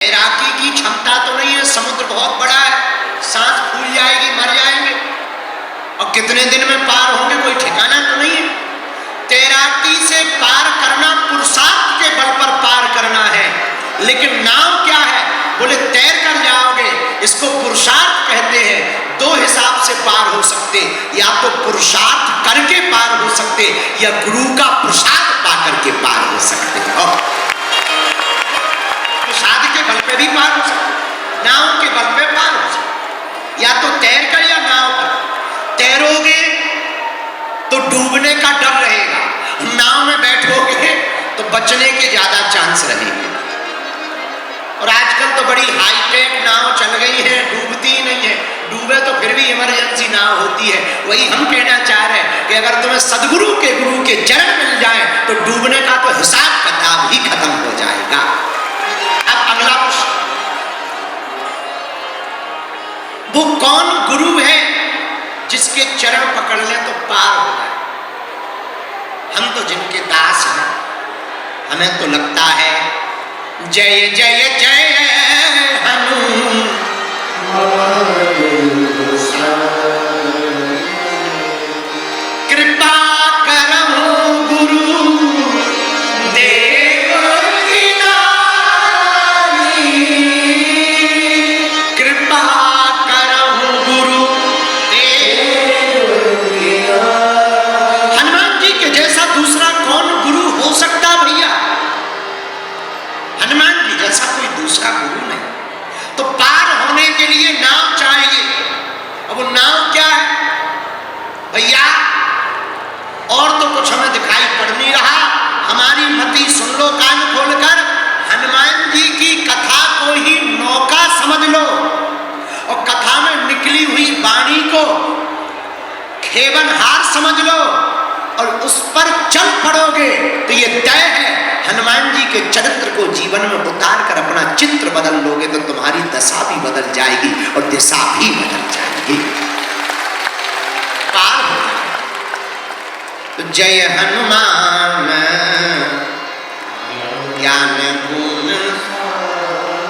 तैराकी की क्षमता तो नहीं है, समुद्र बहुत बड़ा है, सांस फूल जाएगी, मर जाएंगे, और कितने दिन में पार होंगे कोई ठिकाना तो नहीं है। तैराकी से पार करना पुरुषार्थ के बल पर पार करना है, लेकिन नाव क्या है, बोले तैर कर जाओगे, इसको पुरुषार्थ कहते हैं। दो हिसाब से पार हो सकते, या तो पुरुषार्थ करके पार हो सकते, या गुरु का प्रसाद पा करके पार हो सकते हो। प्रसाद के बल पे भी पार हो सकते, नाव के बल पे पार हो सकते, या तो तैर कर या नाव पर। तैरोगे तो डूबने का डर रहेगा, नाव में बैठोगे तो बचने के ज्यादा चांस रहेंगे। और आजकल तो बड़ी हाईटेक नाव चल गई है, डूबती ही नहीं है, डूबे तो फिर भी इमरजेंसी नाव होती है। वही हम कहना चाह रहे हैं कि अगर तुम्हें सदगुरु के गुरु के चरण मिल जाए तो डूबने का तो हिसाब किताब ही खत्म हो जाएगा। अब अगला प्रश्न, वो कौन गुरु है जिसके चरण पकड़ ले तो पार हो जाए? हम तो जिनके दास हैं, हमें तो लगता है जय जय जय हनुमान, कृपा करहु गुरु देव की नारी, कृपा करहु गुरु देव की नारी। हनुमान जी के जैसा दूसरा कौन गुरु हो सकता भैया? हनुमान जी जैसा कोई दूसरा गुरु नहीं। तो पार होने के लिए नाव चाहिए। अब वो नाव क्या है भैया? और तो कुछ हमें दिखाई पड़ नहीं रहा, हमारी मति सुन लो कान खोलकर, हनुमान जी की कथा को ही नौका समझ लो, और कथा में निकली हुई वाणी को खेवनहार समझ लो, और उस पर चल पड़ोगे तो ये तय है, हनुमान जी के चरित्र को जीवन में उतार कर अपना चित्र बदल लोगे तो तुम्हारी दशा भी बदल जाएगी और दिशा भी बदल जाएगी, पार हो जाएगी। तो जय हनुमान ज्ञान गुण,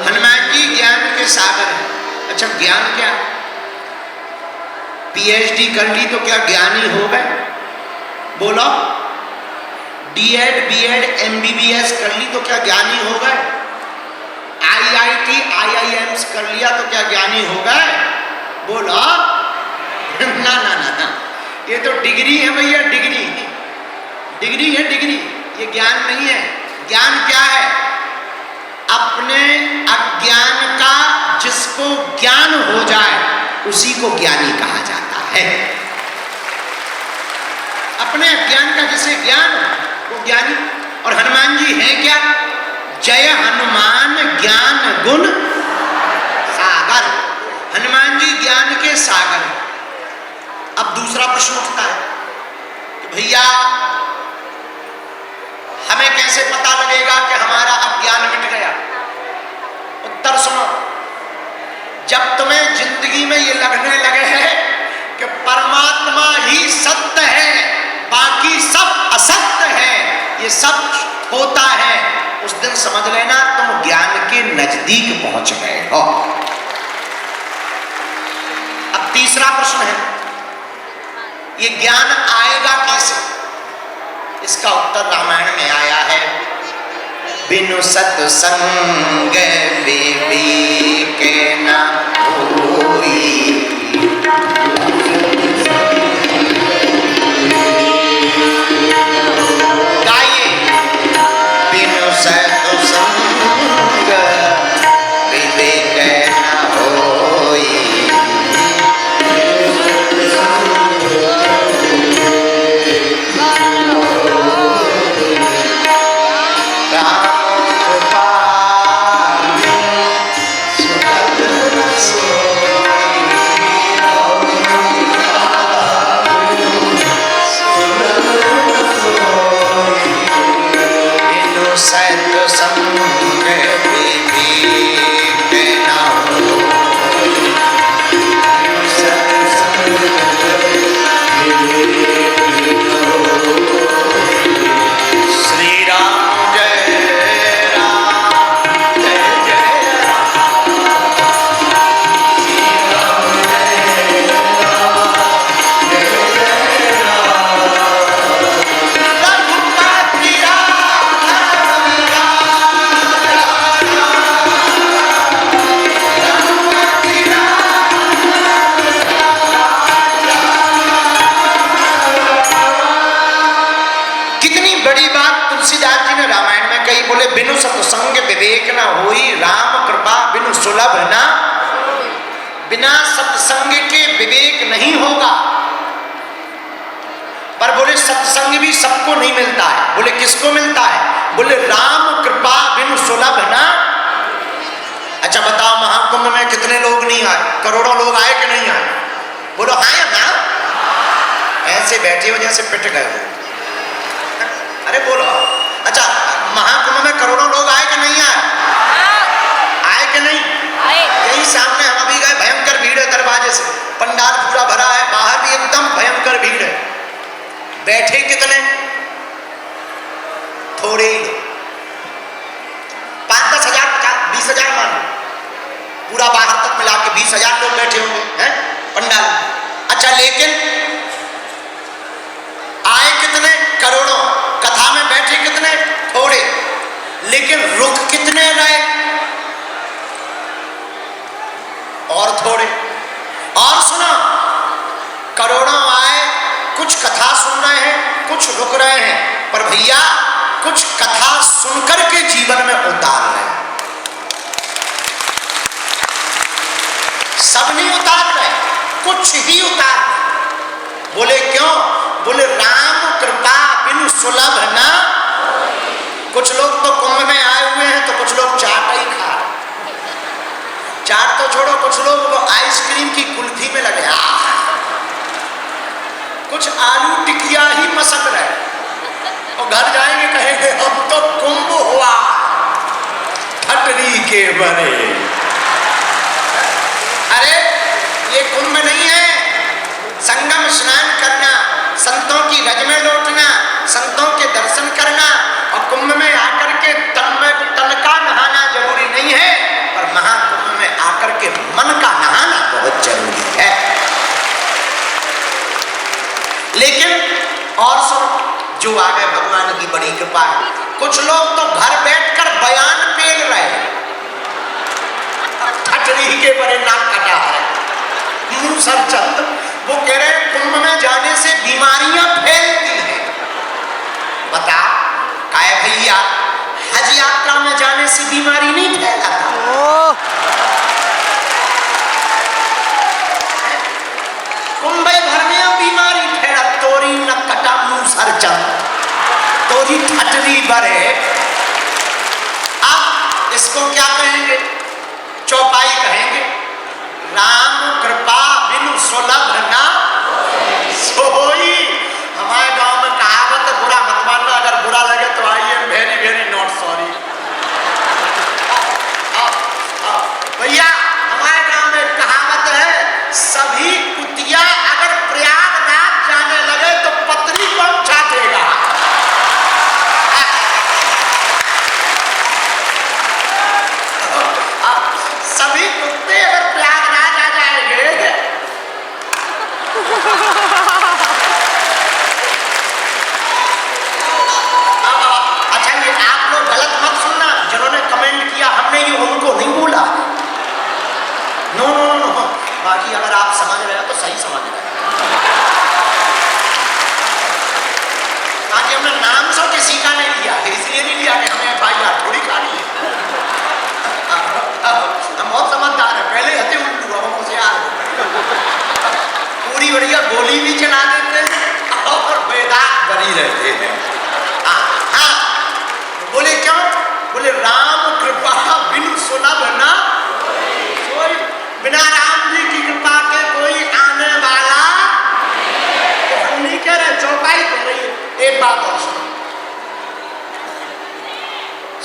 हनुमान जी ज्ञान के सागर है। अच्छा ज्ञान क्या? पीएचडी कर ली तो क्या ज्ञानी हो गए? बोलो, डीएड बीएड एमबीबीएस कर ली तो क्या ज्ञानी हो गए? आईआईटी आईआईएम्स कर लिया तो क्या ज्ञानी हो गए? बोलो ना ना ना ना, ये तो डिग्री है भैया, डिग्री डिग्री है, डिग्री, ये ज्ञान नहीं है। ज्ञान क्या है? अपने अज्ञान का जिसको ज्ञान हो जाए उसी को ज्ञानी कहा जाता है। अपने अज्ञान का जिसे ज्ञान वो ज्ञानी। और हनुमान जी हैं क्या? जय हनुमान ज्ञान गुण सागर, हनुमान जी ज्ञान के सागर। अब दूसरा प्रश्न उठता है कि भैया हमें कैसे पता लगेगा कि हमारा अज्ञान मिट गया? उत्तर सुनो, जब तुम्हें जिंदगी में ये लगने लगे है कि परमात्मा ही सत्य है, बाकी सब असत्य है, ये सब होता है, उस दिन समझ लेना तुम ज्ञान के नजदीक पहुंच गए हो। अब तीसरा प्रश्न है, ये ज्ञान आएगा कैसे? इसका उत्तर रामायण में आया है, बिनु सत्संग विवेक न होई, सुलभ ना, बिना सत्संग के विवेक नहीं होगा। पर बोले सत्संग भी सबको नहीं मिलता है। बोले किसको मिलता है? बोले राम कृपा बिनु सुलभ ना। अच्छा बताओ, महाकुंभ में कितने लोग नहीं आए? करोड़ों लोग आए कि नहीं आए? बोलो हाँ या ना। ऐसे बैठे हो जैसे पिट गए हो। अरे बोलो। अच्छा, महाकुंभ में करोड़ों लोग आए कि नहीं आए? आए कि नहीं? यही सामने हम अभी गए, भयंकर भीड़ है दरवाजे से, पंडाल पूरा भरा है, बाहर भी एकदम भयंकर भीड़ है। बैठे कितने? थोड़े ही लोग, 5-10 हजार, 20 हजार मानो, पूरा बाहर तक मिला के 20 हजार लोग बैठे होंगे हैं पंडाल। अच्छा, लेकिन आए कितने? करोड़ों। कथा में बैठे कितने? थोड़े। लेकिन रुक कितने रहे? और थोड़े। और सुनो, करोड़ों आए, कुछ कथा सुन रहे हैं, कुछ रुक रहे हैं, पर भैया कुछ कथा सुनकर के जीवन में उतार रहे हैं। सब नहीं उतार रहे, कुछ ही उतार रहे। बोले क्यों? बोले राम कृपा बिनु सुलभ ना। कुछ लोग तो कुंभ में आए हुए हैं तो कुछ लोग चाट ही खा रहे। चाट तो छोड़ो, कुछ लोग वो आइसक्रीम की कुल्फी में लगे, कुछ आलू टिकिया ही मसक रहे और घर जाएंगे कहेंगे अब तो कुंभ हुआ ठटरी के बने। अरे ये कुंभ नहीं है। संगम स्नान करना, संतों की रज में लौटना, संतों के दर्शन करना और कुंभ में आकर के तन का नहाना जरूरी नहीं है, पर महाकुंभ में आकर के मन का नहाना बहुत जरूरी है। लेकिन और सुनो, जो आ गए भगवान की बड़ी कृपा है। कुछ लोग तो घर बैठकर बयान पेल रहे हैं, ठटरी के बड़े नाक कटा है, मुंह सर चंद। वो कह रहे हैं कुंभ में जाने से बीमारियां फैलती हैं। बता काय भैया, हज यात्रा में जाने से बीमारी नहीं फैलाता। कुंभ भर में बीमारी फैला, तोरी न कटा मुंह सर चंद, तोरी ठटरी बरे। अब इसको क्या कहेंगे? चौपाई कहेंगे। राम कृपा बिनु सुलभ ना सोई। हमारे गांव में कहावत है, बुरा मत मानना, अगर बुरा लगे तो I am very very not sorry. भैया हमारे गांव में कहावत है, सभी कुतिया अगर प्रयागराज जाने लगे तो पत्री कौन छाटेगा? सभी कुत्ते अगर प्रयागराज आ जाएंगे अच्छा, ये आप लोग गलत मत सुनना, जिन्होंने कमेंट किया हमने ये उनको नहीं बोला। नो नो नो, बाकी अगर आप समझ रहे हो तो सही समझ रहे हो। बाकी हमने नाम सो किसी का नहीं लिया, इसलिए नहीं लिया कि हमें FIR थोड़ी खानी है। हम बहुत समझदार है, पहले हते उल्लू, अब हम होशियार हो। पूरी बढ़िया गोली भी चला देते हैं और बेदाग बनी रहते हैं। हाँ, बोले क्यों? बोले राम कृपा बिनु सुलभ ना कोई। बिना राम जी की कृपा के कोई आने वाला तो हम नहीं कह रहे, चौपाई कर रही है। एक बात और सुनो,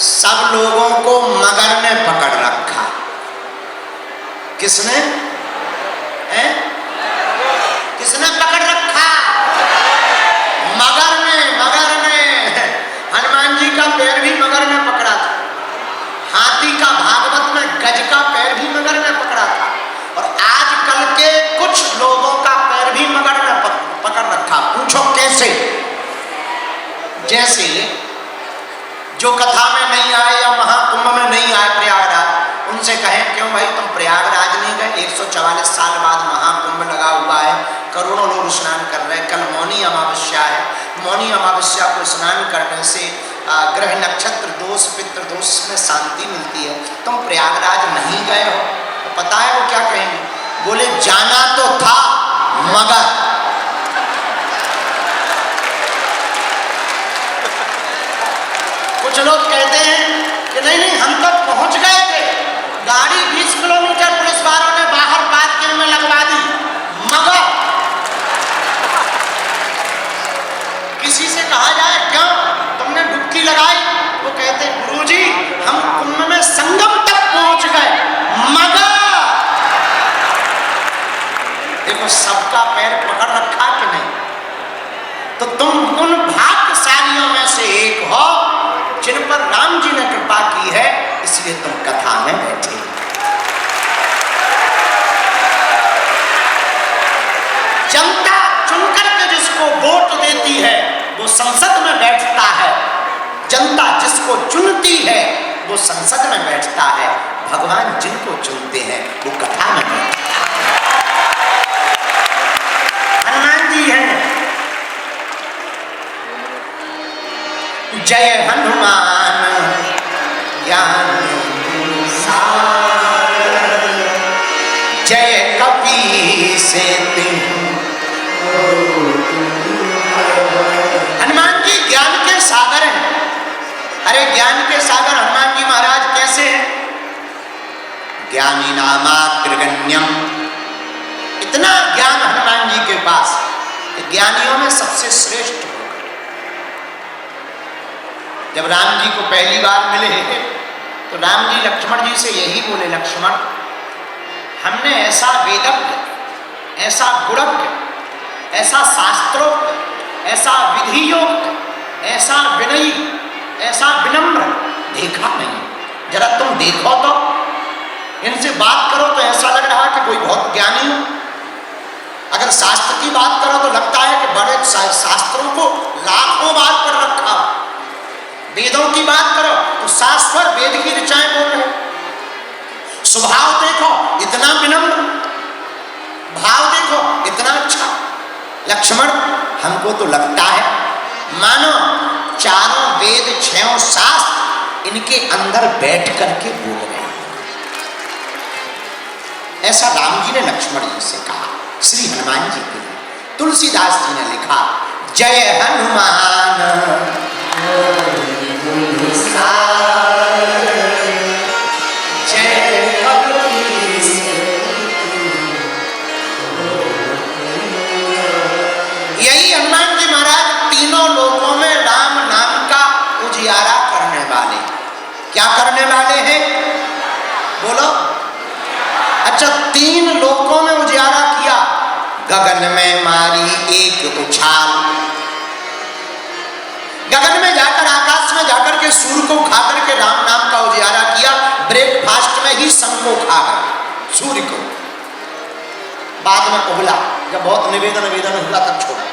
सब लोगों को मगर ने पकड़ रखा। किसने? हैं? किसने पकड़ रखा? मगर ने। मगर ने हनुमान जी का पैर भी मगर ने पकड़ा था, हाथी का भागवत में गज का पैर भी मगर ने पकड़ा था, और आजकल के कुछ लोगों का पैर भी मगर ने पकड़ रखा। पूछो कैसे? जैसे जो कथा में नहीं आए या महाकुंभ में नहीं आए प्रयागराज, उनसे कहें क्यों भाई तुम प्रयागराज नहीं गए? 144 साल बाद महाकुंभ लगा हुआ है, करोड़ों लोग स्नान कर रहे हैं। कल मौनी अमावस्या है, मौनी अमावस्या को स्नान करने से ग्रह नक्षत्र दोष पितृ दोष में शांति मिलती है। तुम प्रयागराज नहीं गए हो। तो पता है वो क्या कहेंगे? बोले जाना तो था मगर। कुछ लोग कहते हैं कि नहीं नहीं हम तो पहुंच गए थे, गाड़ी 20 किलोमीटर पुलिस वालों ने बाहर पार्किंग में लगवा दी, मगर किसी से कहा जाए क्यों तुमने डुबकी लगाई, वो कहते गुरुजी हम कुंभ में संगम तक पहुंच गए मगर। देखो सबका पैर पकड़ रखा कि नहीं? तो तुम उन भाग्यशालियों में से एक हो जिन पर राम जी ने कृपा की है, इसलिए तुम कथा में बैठे। जनता चुनकर के जिसको वोट देती है वो संसद में बैठता है, जनता जिसको चुनती है वो संसद में बैठता है, भगवान जिनको चुनते हैं वो कथा में बैठता है। हनुमान जी हैं, जय हनुमान ज्ञान सागर, जय कपीस तिन्ह। हनुमान जी ज्ञान के सागर हैं। अरे ज्ञान के सागर हनुमान जी महाराज कैसे हैं? ज्ञानी नामाग्रगण्यम, इतना ज्ञान हनुमान जी के पास, ज्ञानियों में सबसे श्रेष्ठ हो। जब राम जी को पहली बार मिले तो राम जी लक्ष्मण जी से यही बोले, लक्ष्मण हमने ऐसा वेदज्ञ, ऐसा गुणज्ञ, ऐसा शास्त्रोक्त, ऐसा विधियोक्त, ऐसा विनयी, ऐसा विनम्र देखा नहीं। जरा तुम देखो तो, इनसे बात करो तो ऐसा लग रहा कि कोई बहुत ज्ञानी हो। अगर शास्त्र की बात करो तो लगता है कि बड़े शास्त्रों को लाखों बार पढ़ रखा हो। वेदों की बात करो तो शास्त्र वेद की ऋचाएं बोल रहे। स्वभाव देखो इतना विनम्र, भाव देखो इतना अच्छा। लक्ष्मण हमको तो लगता है मानो चारों वेद छयों शास्त्र इनके अंदर बैठ करके बोल रहे हैं। ऐसा राम जी ने लक्ष्मण जी से कहा। श्री हनुमान जी के लिए तुलसीदास जी ने लिखा, जय हनुमान यही हनुमान जी महाराज तीनों लोकों में राम नाम का उजियारा करने वाले। क्या करने वाले हैं बोलो? अच्छा, तीन लोकों में उजियारा किया। गगन में मारी एक उछाल, गगन में जाकर आकाश में जाकर के सूर्य को खाकर के राम नाम का उजियारा किया। ब्रेकफास्ट में ही सन को खाकर सूर्य को, बाद में उबला, जब बहुत निवेदन हुआ तब छोड़ा।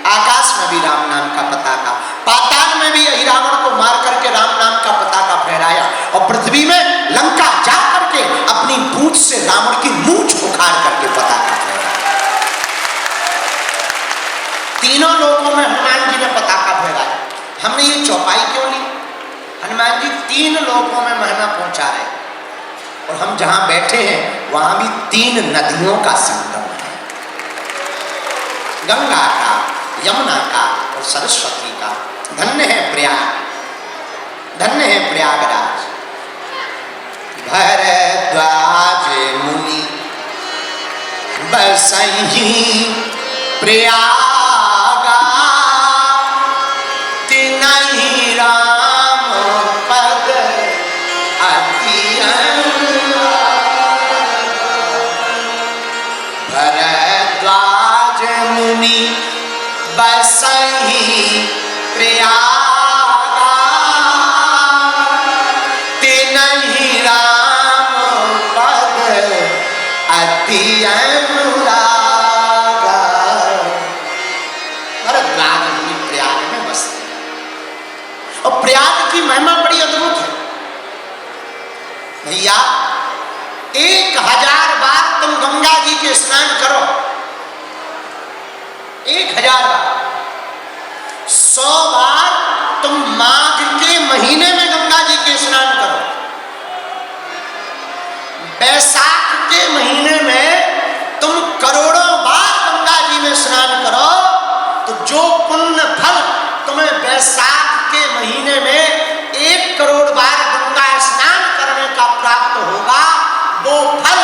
आकाश में भी राम नाम का पताका, पाताल में भी यही रावण को मार करके राम नाम का पताका फहराया, और पृथ्वी में लंका जा करके अपनी पूंछ से रावण की मूंछ उखाड़ करके पताका फहराया। तीनों लोगों में हनुमान जी ने पताका फहराया। हमने ये चौपाई क्यों ली? हनुमान जी तीन लोगों में महिमा पहुंचा रहे, और हम जहां बैठे हैं वहां भी तीन नदियों का संगम है, गंगा का, यमुना का और सरस्वती का। धन्य है प्रयाग, धन्य है प्रयागराज। भरद्वाज मुनि बसहि प्रयागा, तिनहि राम पद अति अनुरागा। भरद्वाज मुनि बसहि प्रयागा, तिनहि राम पद अति अनुरागा। भरद्वाज मुनि प्रयाग में बसते, और प्रयाग की महिमा बड़ी अद्भुत है भैया। 1000 बार तुम गंगा जी के स्नान करो, 1000 बार। 100 बार तुम माघ के महीने में गंगा जी के स्नान करो, बैसाख के महीने में तुम करोड़ों बार गंगा जी में स्नान करो तो जो पुण्य फल तुम्हें बैसाख के महीने में 1 करोड़ बार गंगा स्नान करने का प्राप्त होगा, वो फल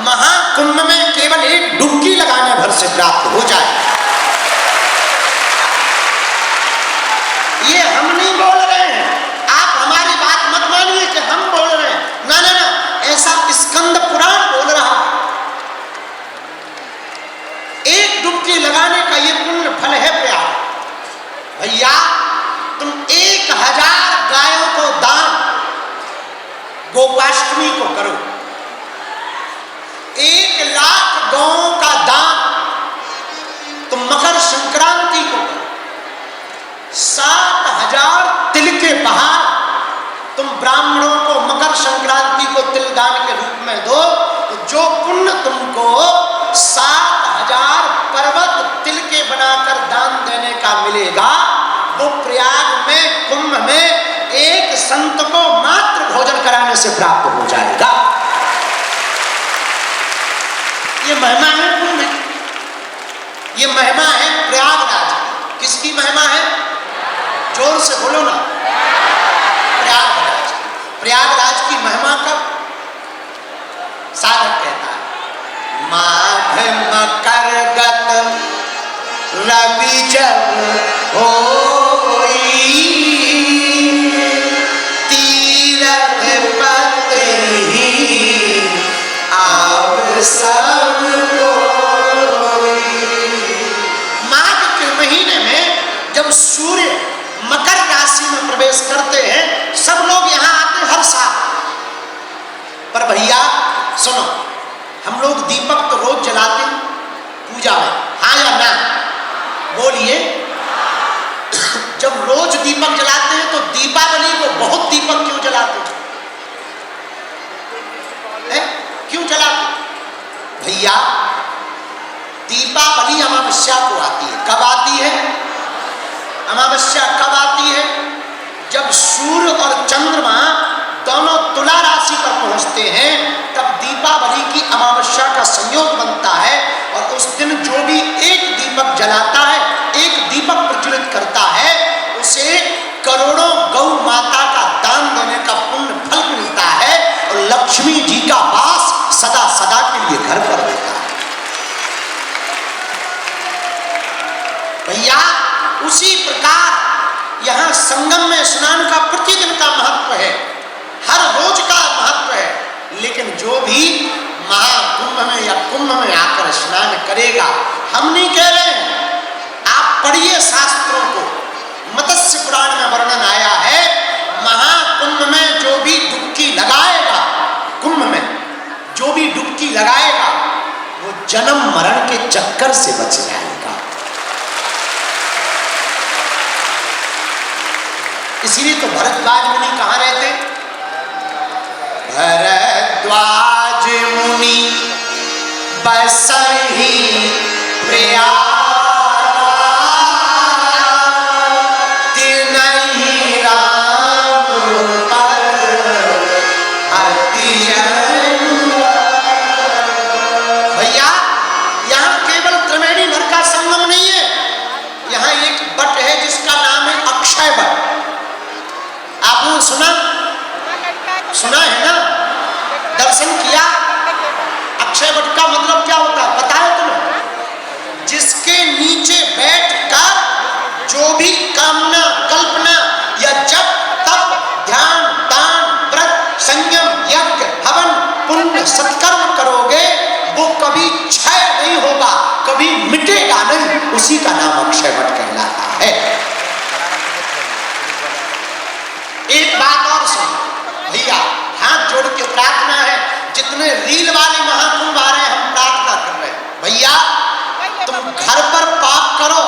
महाकुंभ में केवल 1 डुबकी लगाने भर से प्राप्त हो जाए। ये हम नहीं बोल रहे हैं, आप हमारी बात मत मानिए कि हम बोल रहे हैं, ना ना ना, ऐसा स्कंद पुराण बोल रहा है। 1 डुबकी लगाने का ये पुण्य फल है प्यार। भैया तुम 1000 गायों को दान गोपाष्टमी को करो, 1,00,000 गौओं का दान तुम मकर संक्रांति को करो, 7,000 तिल के बहार तुम ब्राह्मणों को मकर संक्रांति को तिल दान के रूप में दो, तो जो पुण्य तुमको 7,000 पर्वत तिल के बनाकर दान देने का मिलेगा, वो प्रयाग में कुंभ में एक संत को मात्र भोजन कराने से प्राप्त हो जाएगा। ये महिमा है कुंभ, ये महिमा है प्रयागराज। किसकी महिमा है? जोर से बोलो ना, प्रयागराज। प्रयागराज की महिमा का साधक कहता है, माघ मकर गत रवि जब होई, तीरथ पत्री आव सब कोई। माघ के महीने में जब सूर्य मकर राशि में प्रवेश करते हैं, सब लोग यहां आते हर साल। पर भैया सुनो, हम लोग दीपक तो रोज जलाते हैं पूजा में, हाँ या ना? बोलिए। जब रोज दीपक जलाते हैं तो दीपावली को बहुत दीपक क्यों जलाते हैं? क्यों जलाते? भैया दीपावली अमावस्या को आती है। कब आती है? अमावस्या कब आती है? जब सूर्य और चंद्रमा दोनों तुला राशि पर पहुंचते हैं, तब दीपावली की अमावस्या का संयोग बनता है। और उस दिन जो भी एक दीपक जलाता है, एक दीपक प्रज्वलित करता है, उसे करोड़ों गौ माता का दान देने का पुण्य फल मिलता है और लक्ष्मी जी का वास सदा सदा के लिए घर पर रहता है। भैया उसी प्रकार यहां संगम में स्नान का प्रतिदिन का महत्व है, हर रोज का महत्व है। लेकिन जो भी महाकुंभ में या कुंभ में आकर स्नान करेगा, हम नहीं कह रहे हैं, आप पढ़िए शास्त्रों को। मत्स्य पुराण में वर्णन आया है, महाकुंभ में जो भी डुबकी लगाएगा, कुंभ में जो भी डुबकी लगाएगा, वो जन्म मरण के चक्कर से बच जाएगा। इसीलिए तो भरद्वाज मुनि कहाँ रहते? भरद्वाज मुनि बसहि प्रयाग, तिनहि राम पद अति अनुराग। भैया यहाँ केवल त्रिवेणी भर का संगम नहीं है, यहाँ एक बट है जिसका नाम है अक्षय बट। आपने सुना है ना? दर्शन किया? अक्षय वट का मतलब क्या होता है पता है तुम्हें? जिसके नीचे बैठकर जो भी कामना, कल्पना या जप, तप, ध्यान, दान, व्रत, संयम, यज्ञ, हवन, पुण्य, सत्कर्म करोगे, वो कभी क्षय नहीं होगा, कभी मिटेगा नहीं। उसी का नाम अक्षय वट कहलाता है। एक बात और सुनो भैया, हाथ जोड़ के प्रार्थना है, जितने रील वाले महाकुंभ आ रहे हैं, हम प्रार्थना कर रहे हैं। भैया तुम घर पर पाप करो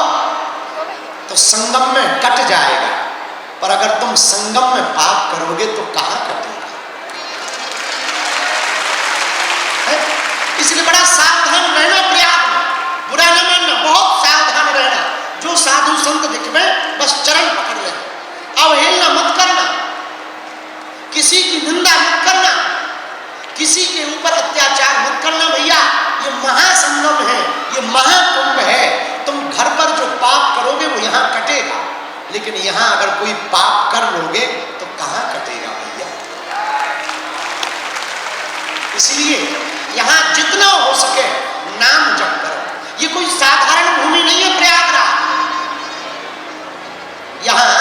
तो संगम में कट जाएगा, पर अगर तुम संगम में पाप करोगे तो कहां कटेगा? इसलिए बड़ा सावधान रहना प्रयाग में, बुरा न मानना, बहुत सावधान रहना। जो साधु संत दिखे बस चरण पकड़ ले, अवहेलना मत करना, किसी की निंदा मत करना, किसी के ऊपर संगम है, ये महाकुंभ है। तुम घर पर जो पाप करोगे वो यहाँ कटेगा, लेकिन यहाँ अगर कोई पाप कर लोगे तो कहाँ कटेगा भैया। इसलिए यहाँ जितना हो सके नाम जप करो। ये कोई साधारण भूमि नहीं है प्रयागराज। यहाँ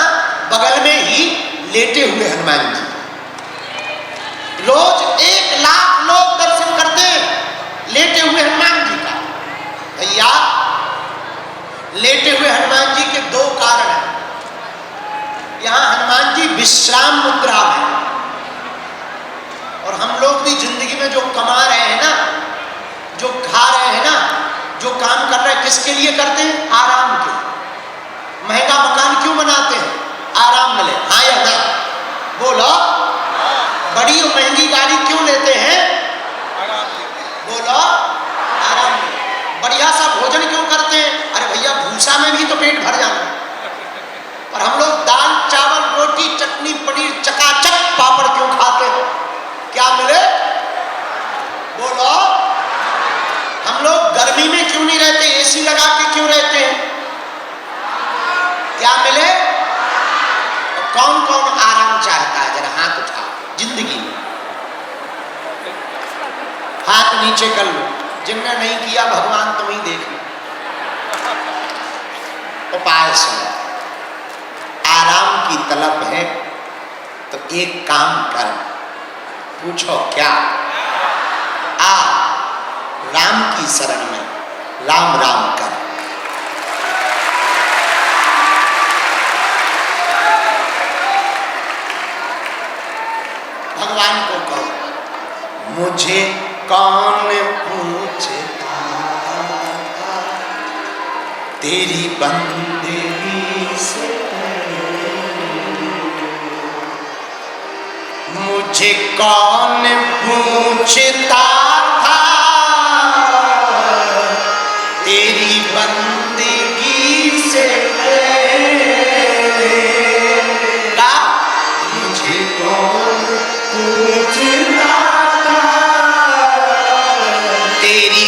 बगल में ही लेटे हुए हनुमान जी, रोज 1 लाख लोग दर्शन करते हैं लेटे हुए हनुमान जी का। भैया लेटे हुए हनुमान जी के 2 कारण हैं। यहाँ हनुमान जी विश्राम मुद्रा में, और हम लोग भी जिंदगी में जो कमा रहे हैं ना, जो खा रहे हैं ना, जो काम कर रहे हैं, किसके लिए करते हैं? आराम के लिए। महंगा मकान क्यों बनाते हैं? आराम मिले, हाँ या ना बोलो। बड़ी और महंगी गाड़ी क्यों लेते हैं? बोलो, आराम मिले। बढ़िया सा भोजन क्यों करते हैं? अरे भैया भूसा में भी तो पेट भर जाना। और हम लोग दाल चावल रोटी चटनी पनीर चकाचक पापड़ क्यों खाते हैं? क्या मिले? बोलो। हम लोग गर्मी में क्यों नहीं रहते? एसी लगा के क्यों रहते हैं? क्या मिले? और कौन कौन आराम चाहता है? जरा हाथ उठाओ जिंदगी में, हाथ नीचे कर लो। जिनने नहीं किया भगवान तुम ही देख लो। उपाय सुनो, आराम की तलब है तो एक काम कर, पूछो क्या? आ राम की शरण में राम राम कर। भगवान को कहो, मुझे कौन पूछता तेरी बंदगी से, मुझे कौन पूछता था तेरी बंदगी से। मुझे कौन पूछता था तेरी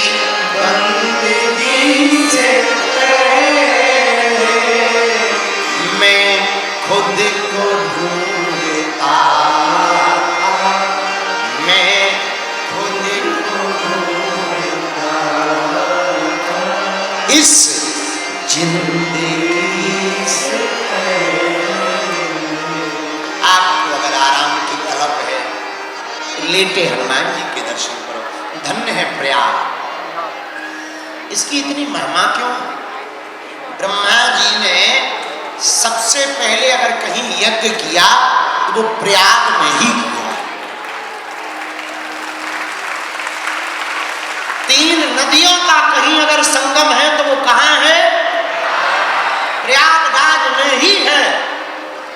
बंदगी से, मैं खुद को ढूंढता, मैं खुद को ढूंढता इस जिंदगी से। आपको अगर आराम की तलब है तो लेटे हनुमान जी के दर्शन करो। धन्य है प्रयाग। इसकी इतनी महिमा क्यों? ब्रह्मा जी ने सबसे पहले अगर कहीं यज्ञ किया तो वो प्रयाग में ही किया। 3 नदियों का कहीं अगर संगम है तो वो कहां है? प्रयागराज में ही है।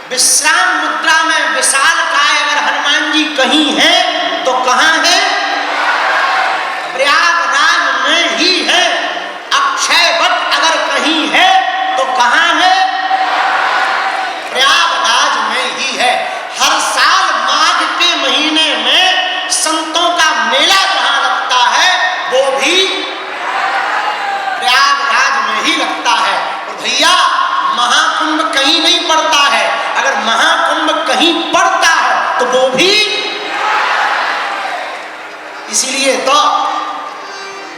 विश्राम मुद्रा में विशालकाय अगर हनुमान जी कहीं है तो कहां है? प्रयागराज में ही है। अक्षय वट अगर कहीं है तो कहां है? प्रयागराज में ही है। हर साल माघ के महीने में संतों का मेला जहां लगता है वो भी प्रयागराज में ही लगता है। और भैया महाकुंभ कहीं नहीं पड़ता है। अगर महाकुंभ कहीं पड़ता है तो वो भी, इसीलिए तो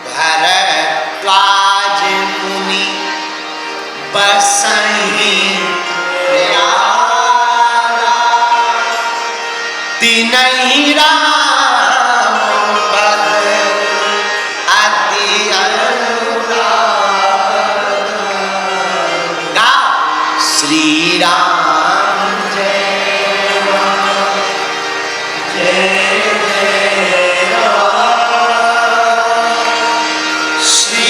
भरद्वाज मुनि बसहि तिनहि राम पद अति अनुराग। श्री राम जय राम जय जय राम, श्री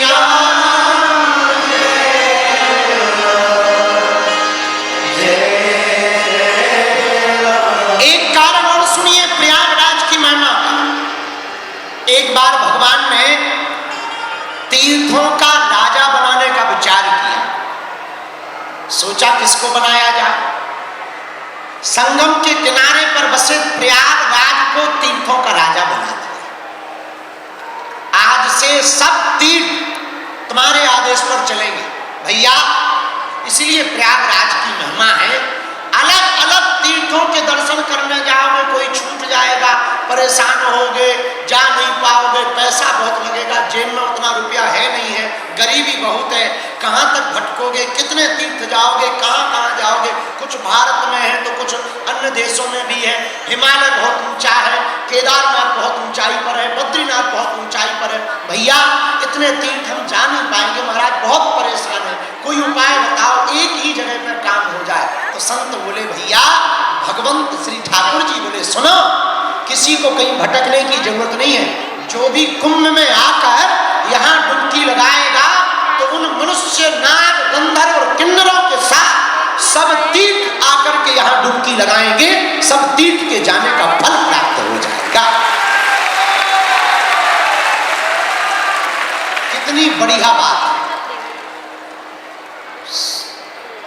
राम जय राम जय जय राम। एक कारण और सुनिए प्रयागराज की महिमा। एक बार भगवान ने तीर्थों का राजा बनाने का विचार किया। सोचा किसको बनाया जाए? संगम के किनारे पर बसे प्रयागराज को तीर्थों का राजा बना दिया। आज से सब तीर्थ तुम्हारे आदेश पर चलेंगे। भैया इसलिए प्रयागराज की महिमा है। अलग अलग तीर्थों के दर्शन करने जाओगे, कोई छूट जाएगा, परेशान होगे, जा नहीं पाओगे, पैसा बहुत लगेगा, जेब में उतना रुपया है नहीं है, गरीबी बहुत है, कहाँ तक भटकोगे, कितने तीर्थ जाओगे, कहाँ कहाँ जाओगे। कुछ भारत में है तो कुछ अन्य देशों में भी है। हिमालय बहुत ऊंचा है, केदारनाथ बहुत ऊंचाई पर है, बद्रीनाथ बहुत ऊंचाई पर है। भैया इतने तीर्थ हम जा नहीं पाएंगे महाराज, बहुत परेशान है, कोई उपाय बताओ, एक ही जगह पर काम हो जाए। तो संत बोले भैया, भगवंत श्री ठाकुर जी बोले सुनो, किसी को कहीं भटकने की जरूरत नहीं है। जो भी कुंभ में आकर यहाँ डुबकी लगाएगा तो उन मनुष्य, नाग, गंधर्व और किन्नरों के साथ सब तीर्थ आकर के यहाँ डुबकी लगाएंगे, सब तीर्थ के जाने का फल प्राप्त हो जाएगा। कितनी बढ़िया बात।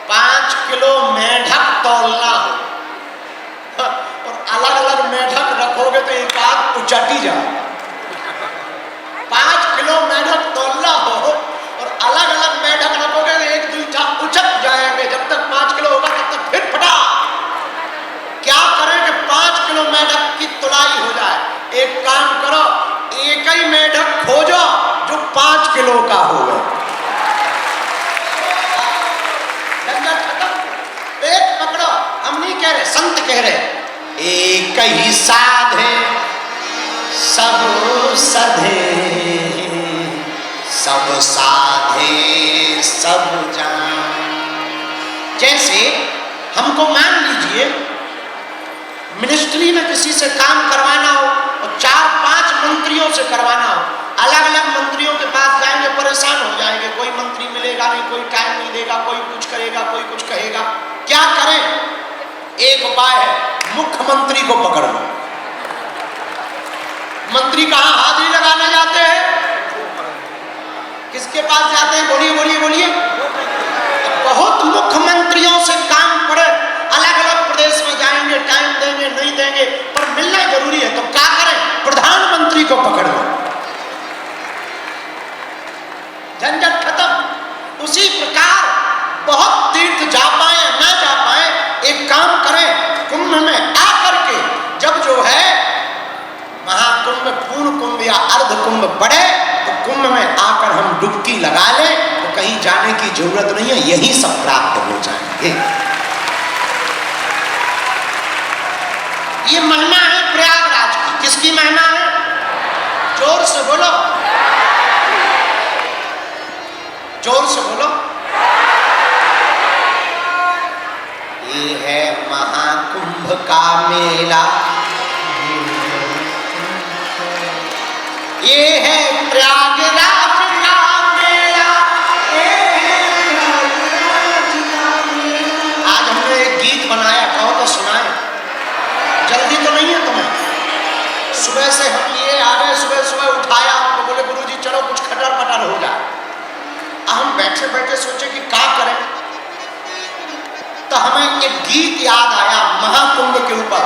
5 किलो मेढक तौलना हो और अलग अलग मेढक रखोगे तो एक आध उचट ही जाएगा। 5 किलो मेढक तौलना हो और अलग अलग मेढक रखोगे तो एक दूसरा उचट जाएंगे। जब तक 5 किलो होगा तब तक फिर फटा। क्या करें कि 5 किलो मेढक की तुलाई हो जाए। एक काम करो, एक ही मेढक खोजो जो 5 किलो का होगा। एक पकड़ो। हम नहीं कह रहे, संत कह रहे, एक ही साधे सब सधे, सब साधे सब जान। जैसे हमको मान लीजिए मिनिस्ट्री में किसी से काम करवाना हो और 4-5 मंत्रियों से करवाना हो, अलग अलग मंत्रियों के पास जाएंगे, परेशान हो जाएंगे, कोई मंत्री मिलेगा नहीं, कोई टाइम नहीं देगा, कोई कुछ करेगा, कोई कुछ कहेगा। क्या करें? एक उपाय है, मुख्यमंत्री को पकड़ लो। मंत्री कहां हाजिरी लगाने जाते हैं? किसके पास जाते हैं? बोलिए बोलिए बोलिए। बहुत मुख्यमंत्रियों से काम पड़े, अलग अलग प्रदेश में जाएंगे, टाइम देंगे नहीं देंगे, पर मिलना जरूरी है। तो क्या करें? प्रधानमंत्री को पकड़ लो, झंझट खत्म। उसी प्रकार बहुत तीर्थ जा पाए ना जा पाए, एक काम करें, कुंभ में आकर के जब जो है महाकुंभ, पूर्ण कुंभ या अर्ध कुंभ पड़े तो कुंभ में आकर हम डुबकी लगा लें तो कहीं जाने की जरूरत नहीं है, यही सब प्राप्त हो जाएंगे। ये महिमा है प्रयागराज की। किसकी महिमा है? जोर से बोलो, जोर से बोलो। ये है महाकुंभ का मेला, ये है प्रयागराज का मेला, ये है प्रयागराज का मेला। आज हमने एक गीत बनाया, कहो तो सुनाए। जल्दी तो नहीं है तुम्हें? सुबह से हम ये आ गए, सुबह सुबह उठाया हमको, बोले गुरुजी चलो कुछ खटर पटर हो जाए। हम बैठे बैठे सोचे कि क्या करें, तो हमें एक गीत याद आया महाकुंभ के ऊपर।